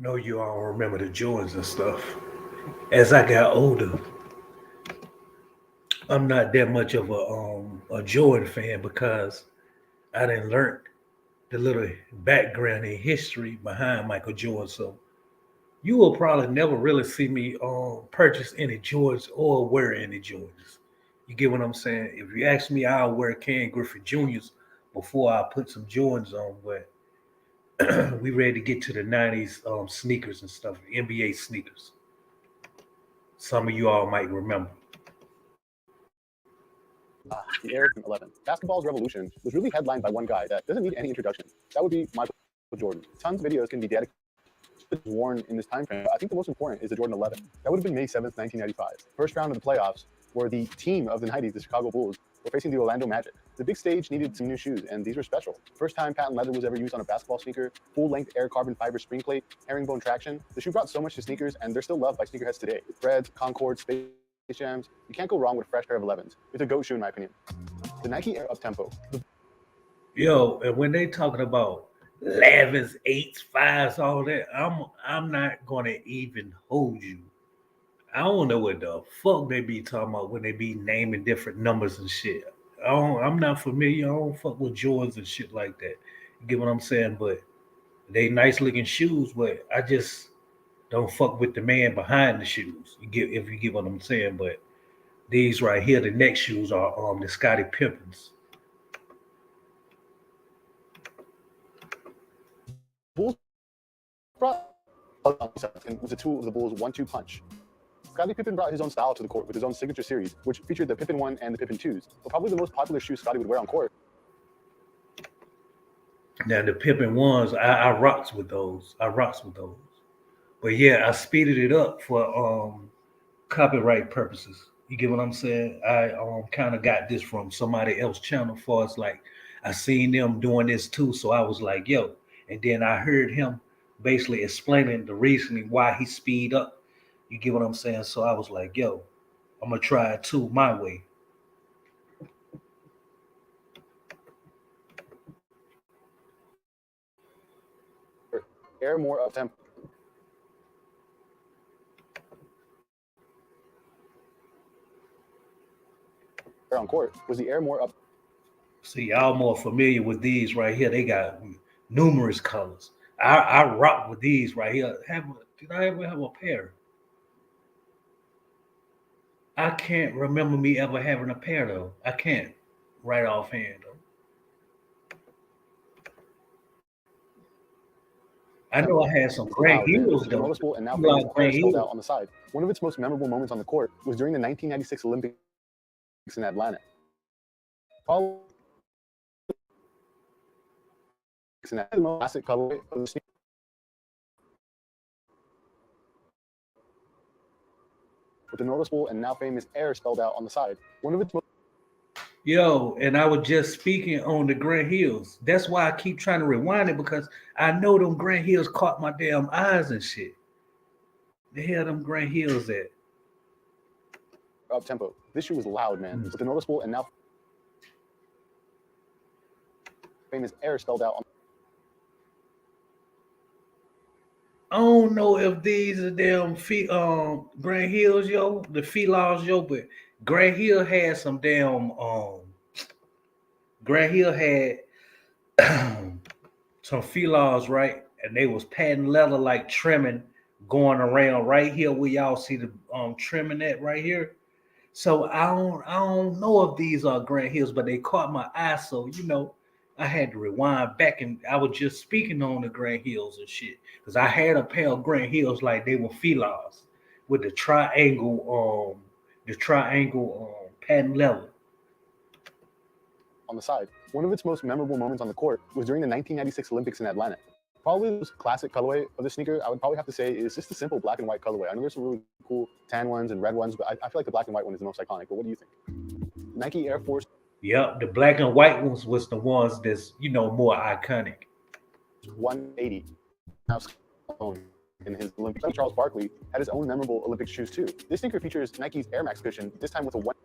know you all remember the Jordans and stuff. As I got older, I'm not that much of a Jordan fan because I didn't learn the little background and history behind Michael Jordan. So you will probably never really see me purchase any Jordans or wear any Jordans. You get what I'm saying? If you ask me, I'll wear Ken Griffey Jr.'s before I put some Jordans on. But we ready to get to the '90s sneakers and stuff, NBA sneakers. Some of you all might remember. The Air 11. Basketball's revolution was really headlined by one guy that doesn't need any introduction. That would be Michael Jordan. Tons of videos can be dedicated worn in this time frame. I think the most important is the Jordan 11. That would have been May 7th, 1995. First round of the playoffs, where the team of the '90s, the Chicago Bulls, were facing the Orlando Magic. The big stage needed some new shoes, and these were special. First time patent leather was ever used on a basketball sneaker, full-length air carbon fiber spring plate, herringbone traction. The shoe brought so much to sneakers, and they're still loved by sneakerheads today. Reds, Concords, Space Jams. You can't go wrong with a fresh pair of 11s. It's a GOAT shoe in my opinion. The Nike Air Up-Tempo. Yo, and when they talking about 11s, 8s, 5s, all that, I'm not gonna even hold you. I don't know what the fuck they be talking about when they be naming different numbers and shit. I'm not familiar. I don't fuck with Jordans and shit like that. You get what I'm saying? But they nice looking shoes, but I just don't fuck with the man behind the shoes. You get if you get what I'm saying. But these right here, the next shoes are the Scotty Pippens. Bulls brought and was a tool of the Bulls' 1-2 punch. Scottie Pippen brought his own style to the court with his own signature series, which featured the Pippen 1 and the Pippen 2s, but probably the most popular shoes Scottie would wear on court. Now the Pippin ones, I rocks with those. I rocks with those. But yeah, I speeded it up for copyright purposes. You get what I'm saying? I kind of got this from somebody else channel for us. Like I seen them doing this too, so I was like, yo. And then I heard him basically explaining the reasoning why he speed up. You get what I'm saying? So I was like, yo, I'm gonna try it too my way. Air more up-tempo. On court was the Air more up. See, y'all more familiar with these right here. They got numerous colors. I rock with these right here. Did I ever have a pair? I can't remember me ever having a pair though. I can't right offhand though. I know Tempo. I had some It's Grant loud, man. Heels It's though. noticeable and now You famous like Air Grant spelled out Heels? on the side. One of its most memorable moments on the court was during the 1996 Olympics in Atlanta. Probably the most classic colorway of the sneaker with the noticeable and now famous Air spelled out on the side. One of its most Yo, and I was just speaking on the Grant Hills. That's why I keep trying to rewind it because I know them Grant Hills caught my damn eyes and shit. The hell them Grant Hills at? up tempo. This shoe was loud, man, with the noticeable and now famous Air spelled out on. I don't know if these are damn Grant Hills, yo, the felines, yo, but Grant Hill had some damn Grant Hill had some felines, right? And they was patent leather like trimming going around right here where y'all see the trimming at right here. So I don't know if these are Grant Hills, but they caught my eye. So I had to rewind back and I was just speaking on the Grant Hills and shit. Because I had a pair of Grant Hills like they were felines with the triangle patent leather. On the side. One of its most memorable moments on the court was during the 1996 Olympics in Atlanta. Probably the most classic colorway of the sneaker, I would probably have to say, is just the simple black and white colorway. I know there's some really cool tan ones and red ones, but I feel like the black and white one is the most iconic. But what do you think? Nike Air Force Yep, the black and white ones was the ones that's more iconic. 180. Now in his Olympics, Charles Barkley had his own memorable Olympic shoes too. This sneaker features Nike's Air Max cushion, this time with a one.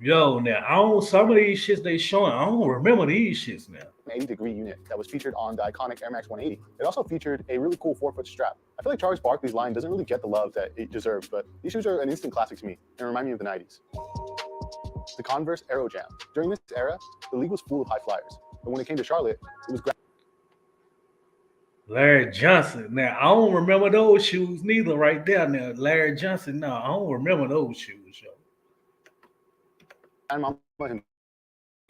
Yo, now I don't. Some of these shits they showing, I don't remember these shits now. 80-degree unit that was featured on the iconic Air Max 180. It also featured a really cool 4-foot strap. I feel like Charles Barkley's line doesn't really get the love that it deserves, but these shoes are an instant classic to me and remind me of the 90s. The Converse Aero Jam. During this era, the league was full of high flyers, but when it came to Charlotte, it was Larry Johnson. Now I don't remember those shoes neither. Right there, now Larry Johnson. No, I don't remember those shoes, yo. Grandmama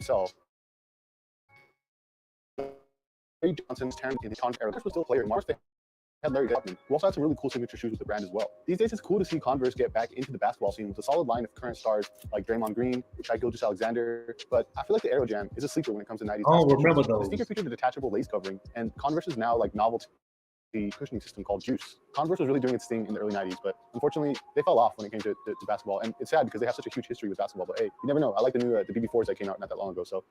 himself. Larry Johnson's turn in the Converse era. Converse was still a player. Mars had Larry Drummond, who also had some really cool signature shoes with the brand as well. These days, it's cool to see Converse get back into the basketball scene with a solid line of current stars like Draymond Green, Shai Gilgeous-Alexander, but I feel like the Aero Jam is a sleeper when it comes to 90s I don't basketball remember shoes. The those. sneaker featured a detachable lace covering, and Converse's now like novelty cushioning system called Juice. Converse was really doing its thing in the early 90s, but unfortunately, they fell off when it came to basketball, and it's sad because they have such a huge history with basketball, but hey, you never know. I like the new the BB4s that came out not that long ago, so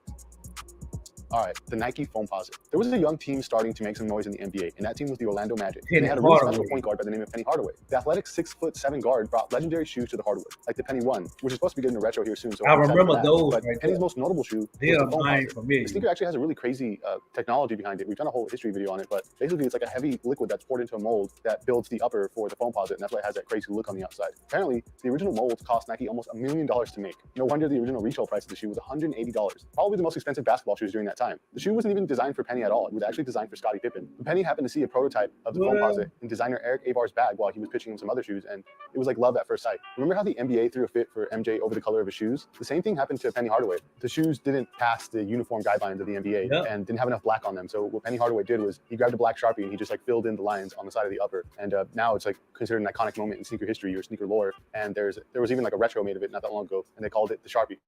all right, the Nike Foamposite. There was a young team starting to make some noise in the NBA, and that team was the Orlando Magic. And they had a really special point guard by the name of Penny Hardaway. The athletic 6'7" guard brought legendary shoes to the hardwood, like the Penny 1, which is supposed to be getting a retro here soon. So I remember those. But right Penny's there. most notable shoe They was are the mine Foamposite. for me. The sneaker actually has a really crazy technology behind it. We've done a whole history video on it, but basically it's like a heavy liquid that's poured into a mold that builds the upper for the Foamposite, and that's why it has that crazy look on the outside. Apparently, the original molds cost Nike almost $1 million to make. No wonder the original retail price of the shoe was $180. Probably the most expensive basketball shoes during that time. The shoe wasn't even designed for Penny at all. It was actually designed for Scottie Pippen. But Penny happened to see a prototype of the Foamposite in designer Eric Avar's bag while he was pitching him some other shoes, and it was like love at first sight. Remember how the NBA threw a fit for MJ over the color of his shoes? The same thing happened to Penny Hardaway. The shoes didn't pass the uniform guidelines of the NBA and didn't have enough black on them. So what Penny Hardaway did was he grabbed a black Sharpie and he just like filled in the lines on the side of the upper. And now it's like considered an iconic moment in sneaker history or sneaker lore. And there was even like a retro made of it not that long ago, and they called it the Sharpie.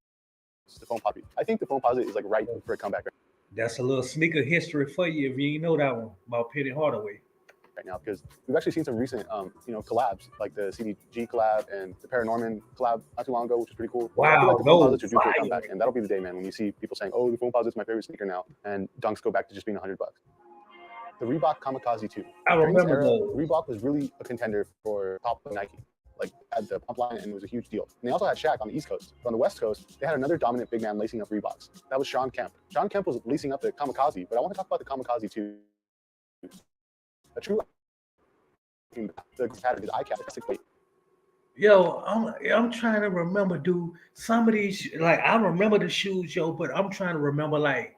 It's the Foamposite. I think the Foamposite is like right for a comeback That's a little sneaker history for you if you ain't know that one about Penny Hardaway. right now, because we've actually seen some recent collabs like the CDG collab and the Paranorman collab not too long ago, which is pretty cool. So I feel like the Foamposites are due for a comeback, and that'll be the day, man, when you see people saying, "Oh, the Foamposite's my favorite sneaker now," and Dunks go back to just being $100. The Reebok Kamikaze 2. I During this remember era, those. Reebok was really a contender for top of Nike. Like had the pump line, and it was a huge deal. And they also had Shaq on the East Coast. But on the West Coast, they had another dominant big man lacing up Reeboks. That was Sean Kemp. Sean Kemp was lacing up the Kamikaze, but I want to talk about the Kamikaze 2. A true the pattern is eye cap 6 weight. Yo, I'm trying to remember, dude. Some of these, like I remember the shoes, yo, but I'm trying to remember like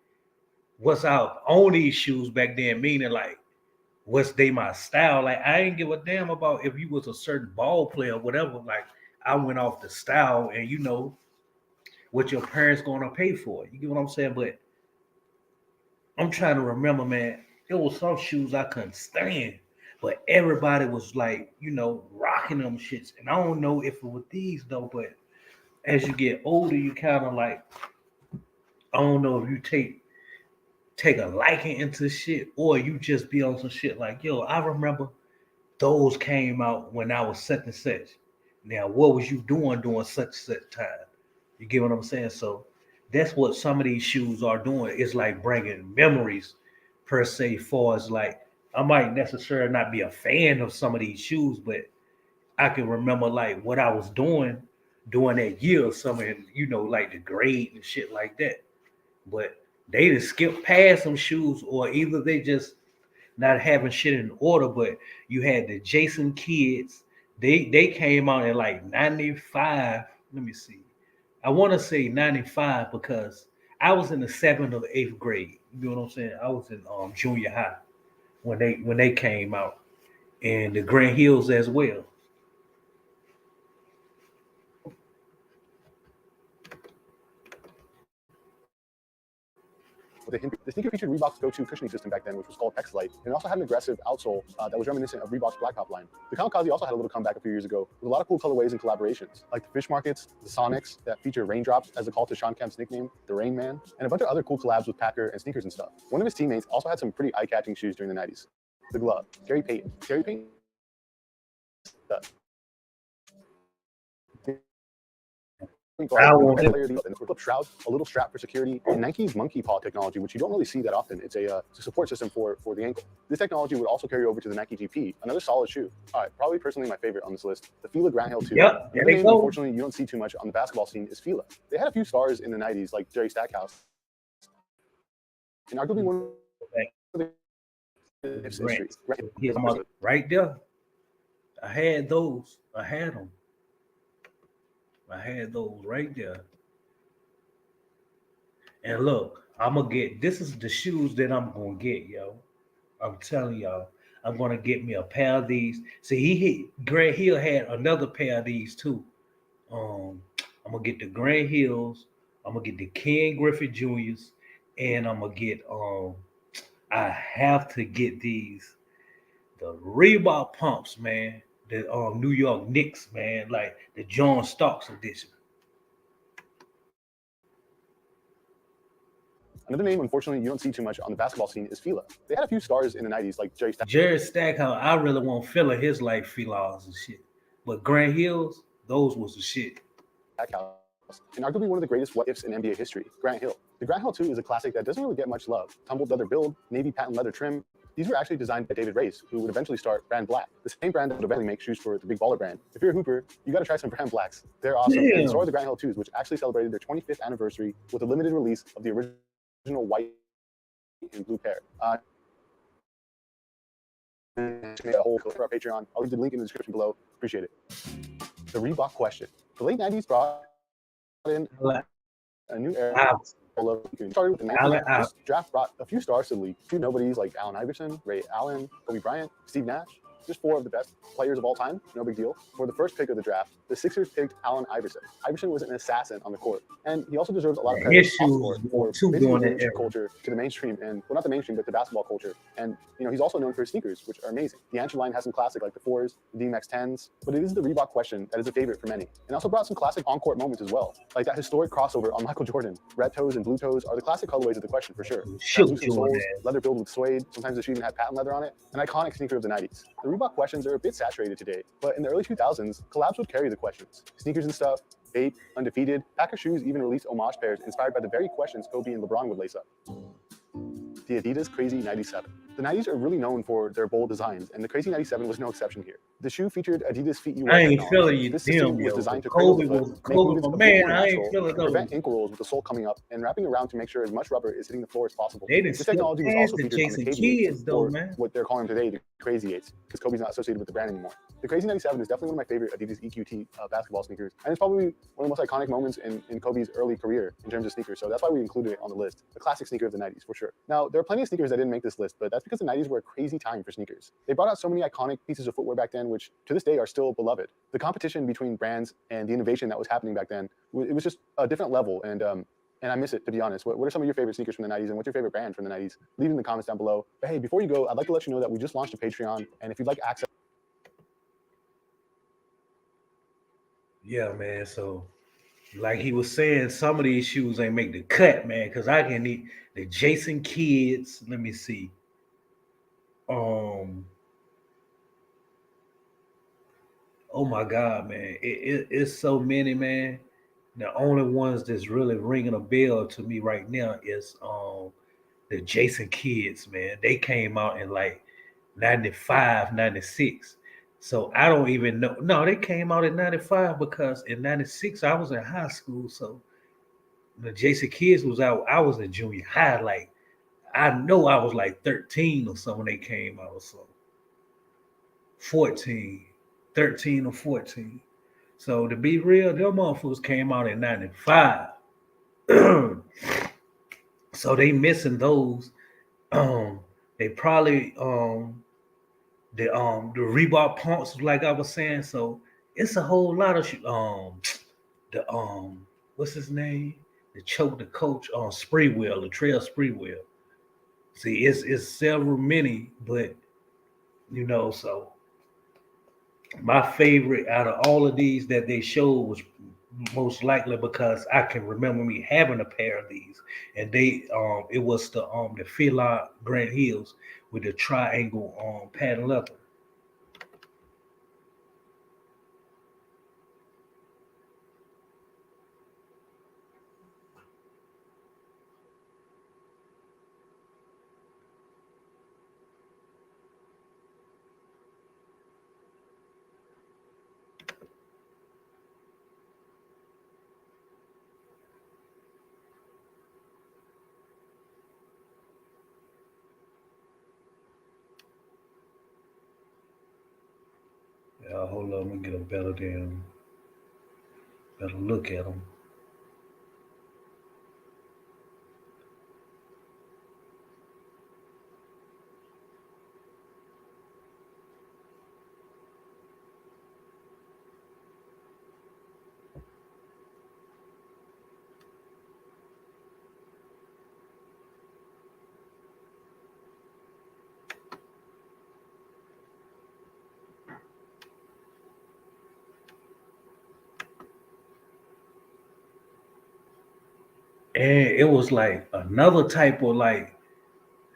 what's out on these shoes back then. Meaning like what's they my style. Like I ain't give a damn about if you was a certain ball player or whatever. Like I went off the style and what your parents gonna pay for. You get what I'm saying? But I'm trying to remember, man. There was some shoes I couldn't stand, but everybody was like, rocking them shits. And I don't know if it was these though, but as you get older, you kind of like, I don't know if you take a liking into shit or you just be on some shit like, yo, I remember those came out when I was such and such. Now, what was you doing during such and such time? You get what I'm saying? So that's what some of these shoes are doing. It's like bringing memories per se, for as like I might necessarily not be a fan of some of these shoes, but I can remember like what I was doing during that year or something, like the grade and shit like that. But they just skip past some shoes, or either they just not having shit in order. But you had the Jason Kids. They came out in like 95. Let me see. I want to say 95 because I was in the 7th or 8th grade. You know what I'm saying? I was in junior high when they came out. And the Grand Hills as well. The sneaker featured Reebok's go-to cushioning system back then, which was called X-Lite, and it also had an aggressive outsole that was reminiscent of Reebok's Black Top line. The Kamikaze also had a little comeback a few years ago with a lot of cool colorways and collaborations, like the Fish Markets, the Sonics that feature raindrops as a call to Sean Kemp's nickname, the Rain Man, and a bunch of other cool collabs with Packer and sneakers and stuff. One of his teammates also had some pretty eye-catching shoes during the 90s. The Glove, Gary Payton. Gary Payton I guard, want red him. player, the flip shroud, a little strap for security, and Nike's monkey paw technology, which you don't really see that often. It's a support system for the ankle. This technology would also carry over to the Nike GP, another solid shoe. All right, probably personally my favorite on this list, the Fila Grant Hill 2. Yep, there Another they name, go. unfortunately, you don't see too much on the basketball scene is Fila. They had a few stars in the 90s, like Jerry Stackhouse, and arguably one of the history. Grants. Here's my right there. I had those. I had them. I had those right there. And look, I'm gonna get. This is the shoes that I'm gonna get, yo. I'm telling y'all, I'm gonna get me a pair of these. See, Grant Hill had another pair of these too. Um, I'm gonna get the Grant Hills. I'm gonna get the Ken Griffith Juniors, and I'm gonna get. I have to get these the Reebok pumps, man. The New York Knicks, man, like the John Starks edition. Another name, unfortunately, you don't see too much on the basketball scene is Fila. They had a few stars in the 90s, like Jerry Jared Stackhouse, I really want Filler his life Philos and shit. But Grant Hills, those was the shit. Stackhouse, and arguably one of the greatest what ifs in NBA history, Grant Hill. The Grant Hill 2 is a classic that doesn't really get much love. Tumbled leather build, navy patent leather trim. These were actually designed by David Race, who would eventually start Brand Black, the same brand that would eventually make shoes for the Big Baller brand. If you're a hooper, you got to try some Brand Blacks. They're awesome. And so are Damn. the Grant Hill 2s, which actually celebrated their 25th anniversary with a limited release of the original white and blue pair. A whole for our Patreon. I'll leave the link in the description below. Appreciate it. The Reebok question. The late 90s brought in a new era. Started with the 90s. This draft brought a few stars to the league. A few nobodies like Allen Iverson, Ray Allen, Kobe Bryant, Steve Nash. Just four of the best players of all time. No big deal. For the first pick of the draft, the Sixers picked Allen Iverson. Iverson was an assassin on the court, and he also deserves a lot of credit off the court for basically bringing street culture to the mainstream, and well, not the mainstream, but the basketball culture. And he's also known for his sneakers, which are amazing. The Antrim line has some classic like the 4s, the DMX 10s, but it is the Reebok question that is a favorite for many, and also brought some classic on-court moments as well, like that historic crossover on Michael Jordan. Red toes and blue toes are the classic colorways of the question for sure. Translucent soles, leather filled with suede. Sometimes the shoe even had patent leather on it. An iconic sneaker of the 90s. The Reebok questions are a bit saturated today, but in the early 2000s, collabs would carry the questions. Sneakers and stuff, Bape, Undefeated. Packer Shoes even released homage pairs inspired by the very questions Kobe and LeBron would lace up. The Adidas Crazy 97. The 90s are really known for their bold designs, and the Crazy 97 was no exception here. The shoe featured Adidas Feet You I Wear ain't technology. feeling you. This system was designed to cradle the foot, make movements a bit more natural, and prevent ankle rolls with the sole coming up and wrapping around to make sure as much rubber is hitting the floor as possible. This technology was also featured on the KD8s, or what they're calling today the Crazy 8s, because Kobe's not associated with the brand anymore. The Crazy 97 is definitely one of my favorite Adidas EQT basketball sneakers, and it's probably one of the most iconic moments in Kobe's early career in terms of sneakers, so that's why we included it on the list. A classic sneaker of the 90s, for sure. Now, there are plenty of sneakers that didn't make this list, but that's because the 90s were a crazy time for sneakers. They brought out so many iconic pieces of footwear back then, which to this day are still beloved. The competition between brands and the innovation that was happening back then, it was just a different level, and I miss it, to be honest. What are some of your favorite sneakers from the 90s, and what's your favorite brand from the 90s? Leave it in the comments down below. But hey, before you go, I'd like to let you know that we just launched a Patreon, and if you'd like access... Yeah, man, so like he was saying, some of these shoes ain't make the cut, man, because I can eat the Jason Kids. Let me see. Um, oh my God, man, it's so many, man. The only ones that's really ringing a bell to me right now is the Jason Kids, man. They came out in like 95, 96. So I don't even know. No, they came out in 95 because in 96 I was in high school. So the Jason Kids was out. I was in junior high. Like I know I was like 13 or something when they came out. So 14, 13 or 14. So to be real, them motherfuckers came out in 95. So they missing those. Um, they probably the Reebok pumps, like I was saying. So it's a whole lot of the what's his name? The choke the coach on Spreewell, the trail Spreewell. See, it's several many, but so my favorite out of all of these that they showed was most likely because I can remember me having a pair of these, and it was the Fila Grant Hills with the triangle patent leather. Hold on, let me get a better look at them. And it was like another type of like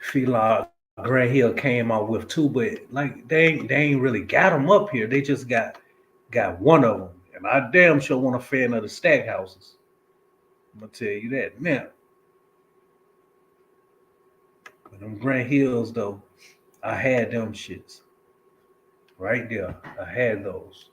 Fila Grand Hill came out with too, but like they ain't really got them up here. They just got one of them, and I damn sure want a fan of the stack houses. I'm gonna tell you that now. But them Grand Hills though, I had them shits right there. I had those.